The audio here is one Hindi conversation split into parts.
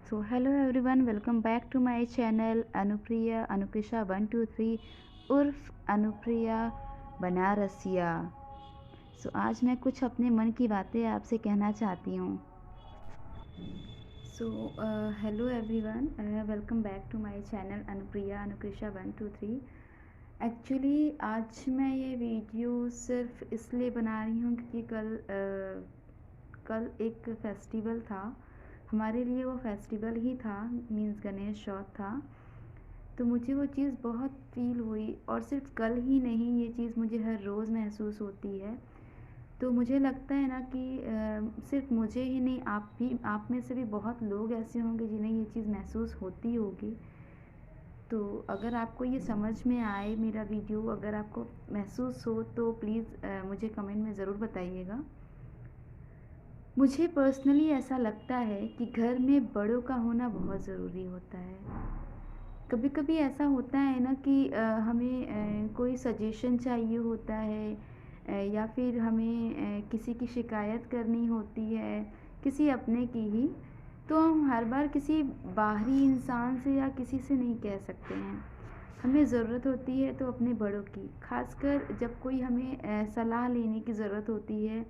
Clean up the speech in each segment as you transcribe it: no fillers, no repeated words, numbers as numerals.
So hello everyone, welcome back to my channel Anupriya Anukrisha 123 उर्फ अनुप्रिया बनारसिया। आज मैं कुछ अपने मन की बातें आपसे कहना चाहती हूँ। Hello everyone, welcome back to my channel Anupriya Anukrisha 123। Actually आज मैं ये वीडियो सिर्फ इसलिए बना रही हूँ क्योंकि कल एक फेस्टिवल था। हमारे लिए वो फेस्टिवल ही था, मीन्स गणेश चौथ था। तो मुझे वो चीज़ बहुत फील हुई, और सिर्फ कल ही नहीं, ये चीज़ मुझे हर रोज़ महसूस होती है। तो मुझे लगता है ना कि सिर्फ मुझे ही नहीं, आप में से भी बहुत लोग ऐसे होंगे जिन्हें ये चीज़ महसूस होती होगी। तो अगर आपको ये समझ में आए मेरा वीडियो, अगर आपको महसूस हो तो प्लीज़ मुझे कमेंट में ज़रूर बताइएगा। मुझे पर्सनली ऐसा लगता है कि घर में बड़ों का होना बहुत ज़रूरी होता है। कभी कभी ऐसा होता है ना कि हमें कोई सजेशन चाहिए होता है, या फिर हमें किसी की शिकायत करनी होती है, किसी अपने की ही। तो हम हर बार किसी बाहरी इंसान से या किसी से नहीं कह सकते हैं। हमें ज़रूरत होती है तो अपने बड़ों की, खासकर जब कोई हमें सलाह लेने की ज़रूरत होती है,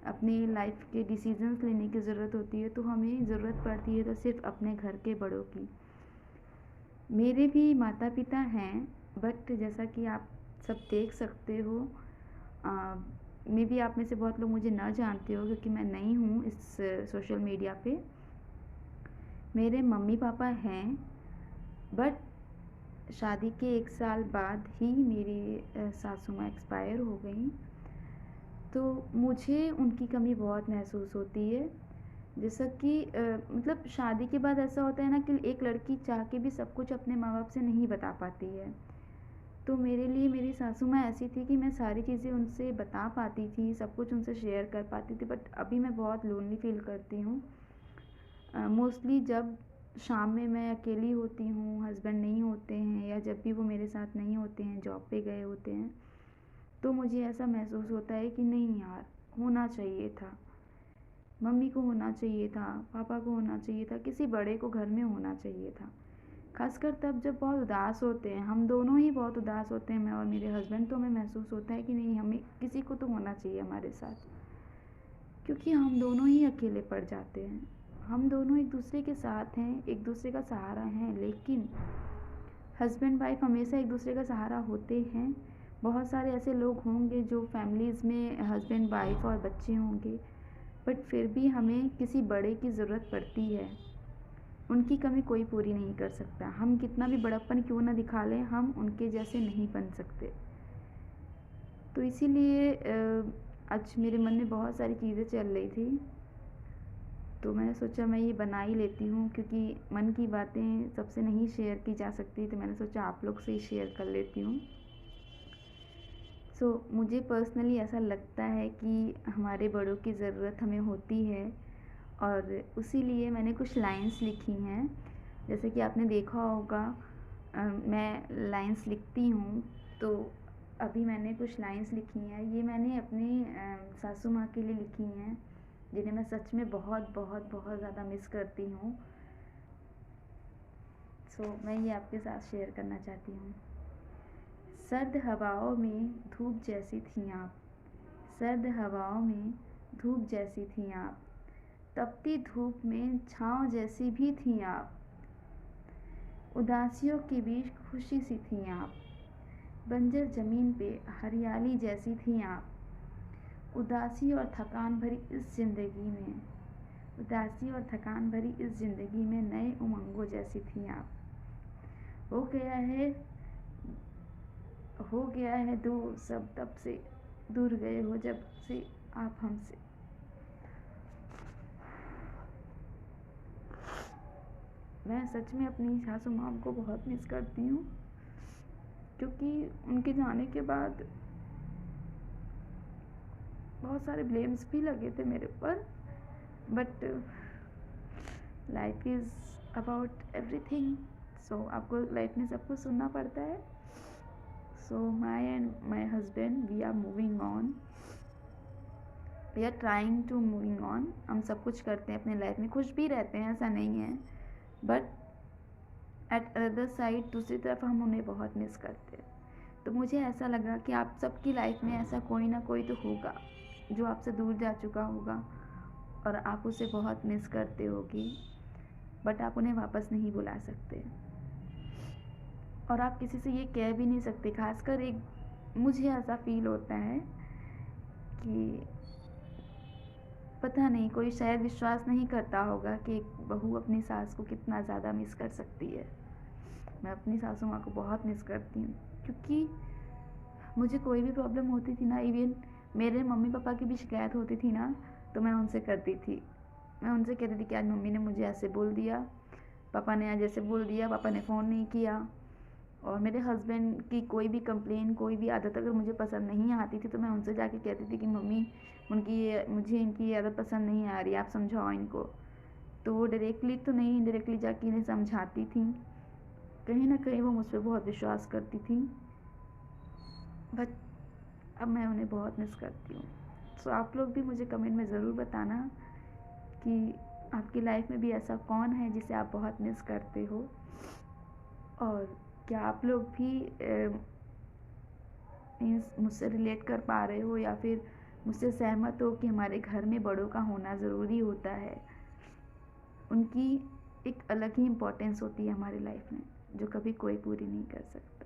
अपने लाइफ के डिसीजंस लेने की ज़रूरत होती है, तो हमें ज़रूरत पड़ती है तो सिर्फ अपने घर के बड़ों की। मेरे भी माता पिता हैं, बट जैसा कि आप सब देख सकते हो, मे बी आप में से बहुत लोग मुझे ना जानते हो क्योंकि मैं नई हूँ इस सोशल मीडिया पे। मेरे मम्मी पापा हैं, बट शादी के 1 साल बाद ही मेरी सासू माँ एक्सपायर हो गई। तो मुझे उनकी कमी बहुत महसूस होती है। जैसा कि मतलब शादी के बाद ऐसा होता है ना कि एक लड़की चाह के भी सब कुछ अपने माँ बाप से नहीं बता पाती है। तो मेरे लिए मेरी सासू माँ ऐसी थी कि मैं सारी चीज़ें उनसे बता पाती थी, सब कुछ उनसे शेयर कर पाती थी। बट अभी मैं बहुत लोनली फील करती हूँ। मोस्टली जब शाम में मैं अकेली होती हूँ, हस्बैंड नहीं होते हैं, या जब भी वो मेरे साथ नहीं होते हैं, जॉब पे गए होते हैं, तो मुझे ऐसा महसूस होता है कि नहीं यार, होना चाहिए था, मम्मी को होना चाहिए था, पापा को होना चाहिए था, किसी बड़े को घर में होना चाहिए था। खासकर तब जब बहुत उदास होते हैं, हम दोनों ही बहुत उदास होते हैं, मैं और मेरे हस्बैंड, तो हमें महसूस होता है कि नहीं, हमें किसी को तो होना चाहिए हमारे साथ, क्योंकि हम दोनों ही अकेले पड़ जाते हैं। हम दोनों एक दूसरे के साथ हैं, एक दूसरे का सहारा हैं, लेकिन हस्बैंड वाइफ हमेशा एक दूसरे का सहारा होते हैं। बहुत सारे ऐसे लोग होंगे जो फैमिलीज़ में हस्बैंड वाइफ और बच्चे होंगे, बट फिर भी हमें किसी बड़े की ज़रूरत पड़ती है। उनकी कमी कोई पूरी नहीं कर सकता। हम कितना भी बड़प्पन क्यों ना दिखा लें, हम उनके जैसे नहीं बन सकते। तो इसीलिए आज मेरे मन में बहुत सारी चीज़ें चल रही थी, तो मैंने सोचा मैं ये बना ही लेती हूँ, क्योंकि मन की बातें सबसे नहीं शेयर की जा सकती, तो मैंने सोचा आप लोग से ही शेयर कर लेती हूँ। मुझे पर्सनली ऐसा लगता है कि हमारे बड़ों की ज़रूरत हमें होती है, और उसी लिए मैंने कुछ लाइंस लिखी हैं। जैसे कि आपने देखा होगा, मैं लाइंस लिखती हूँ, तो अभी मैंने कुछ लाइंस लिखी हैं। ये मैंने अपनी सासू माँ के लिए लिखी हैं, जिन्हें मैं सच में बहुत बहुत बहुत ज़्यादा मिस करती हूँ। मैं ये आपके साथ शेयर करना चाहती हूँ। सर्द हवाओं में धूप जैसी थी आप, सर्द हवाओं में धूप जैसी थी आप, तपती धूप में छाँव जैसी भी थी आप, उदासियों के बीच खुशी सी थी आप, बंजर ज़मीन पे हरियाली जैसी थी आप, उदासी और थकान भरी इस ज़िंदगी में, उदासी और थकान भरी इस ज़िंदगी में नए उमंगों जैसी थी आप। हो गया है दूर सब तब से, दूर गए हो जब से आप हमसे। मैं सच में अपनी सासू माँ को बहुत मिस करती हूँ, क्योंकि उनके जाने के बाद बहुत सारे ब्लेम्स भी लगे थे मेरे ऊपर। But life is about everything, आपको लाइफ में सब कुछ सुनना पड़ता है। My and my husband, we are moving on, we are trying to moving on. हम सब कुछ करते हैं अपने लाइफ में, खुश भी रहते हैं, ऐसा नहीं है, बट एट अदर साइड दूसरी तरफ हम उन्हें बहुत मिस करते हैं। तो मुझे ऐसा लगा कि आप सबकी लाइफ में ऐसा कोई ना कोई तो होगा जो आपसे दूर जा चुका होगा और आप उसे बहुत मिस करते होगी, बट आप उन्हें वापस नहीं बुला सकते और आप किसी से ये कह भी नहीं सकते। खासकर एक मुझे ऐसा फील होता है कि पता नहीं, कोई शायद विश्वास नहीं करता होगा कि एक बहू अपनी सास को कितना ज़्यादा मिस कर सकती है। मैं अपनी सासू माँ को बहुत मिस करती हूँ, क्योंकि मुझे कोई भी प्रॉब्लम होती थी ना, इवन मेरे मम्मी पापा की भी शिकायत होती थी ना, तो मैं उनसे करती थी। मैं उनसे कहती थी कि आज मम्मी ने मुझे ऐसे बोल दिया, पापा ने आज ऐसे बोल दिया, पापा ने फ़ोन नहीं किया। और मेरे हस्बैंड की कोई भी कंप्लेन, कोई भी आदत अगर मुझे पसंद नहीं आती थी तो मैं उनसे जाके कहती थी कि मम्मी मुझे इनकी ये आदत पसंद नहीं आ रही, आप समझाओ इनको। तो वो डायरेक्टली तो नहीं, इनडायरेक्टली जाके इन्हें समझाती थी। कहीं ना कहीं वो मुझ पर बहुत विश्वास करती थी, बट अब मैं उन्हें बहुत मिस करती हूँ। सो आप लोग भी मुझे कमेंट में ज़रूर बताना कि आपकी लाइफ में भी ऐसा कौन है जिसे आप बहुत मिस करते हो, और क्या आप लोग भी मीन्स मुझसे रिलेट कर पा रहे हो या फिर मुझसे सहमत हो कि हमारे घर में बड़ों का होना ज़रूरी होता है। उनकी एक अलग ही इम्पोर्टेंस होती है हमारी लाइफ में, जो कभी कोई पूरी नहीं कर सकता।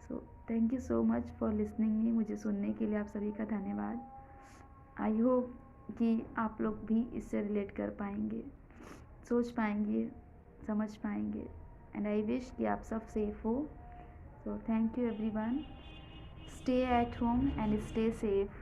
So thank you so much for listening me. मुझे सुनने के लिए आप सभी का धन्यवाद। आई होप कि आप लोग भी इससे रिलेट कर पाएंगे, सोच पाएंगे, समझ पाएंगे, एंड आई विश कि आप सब सेफ हो। So thank you everyone. Stay at home and stay safe.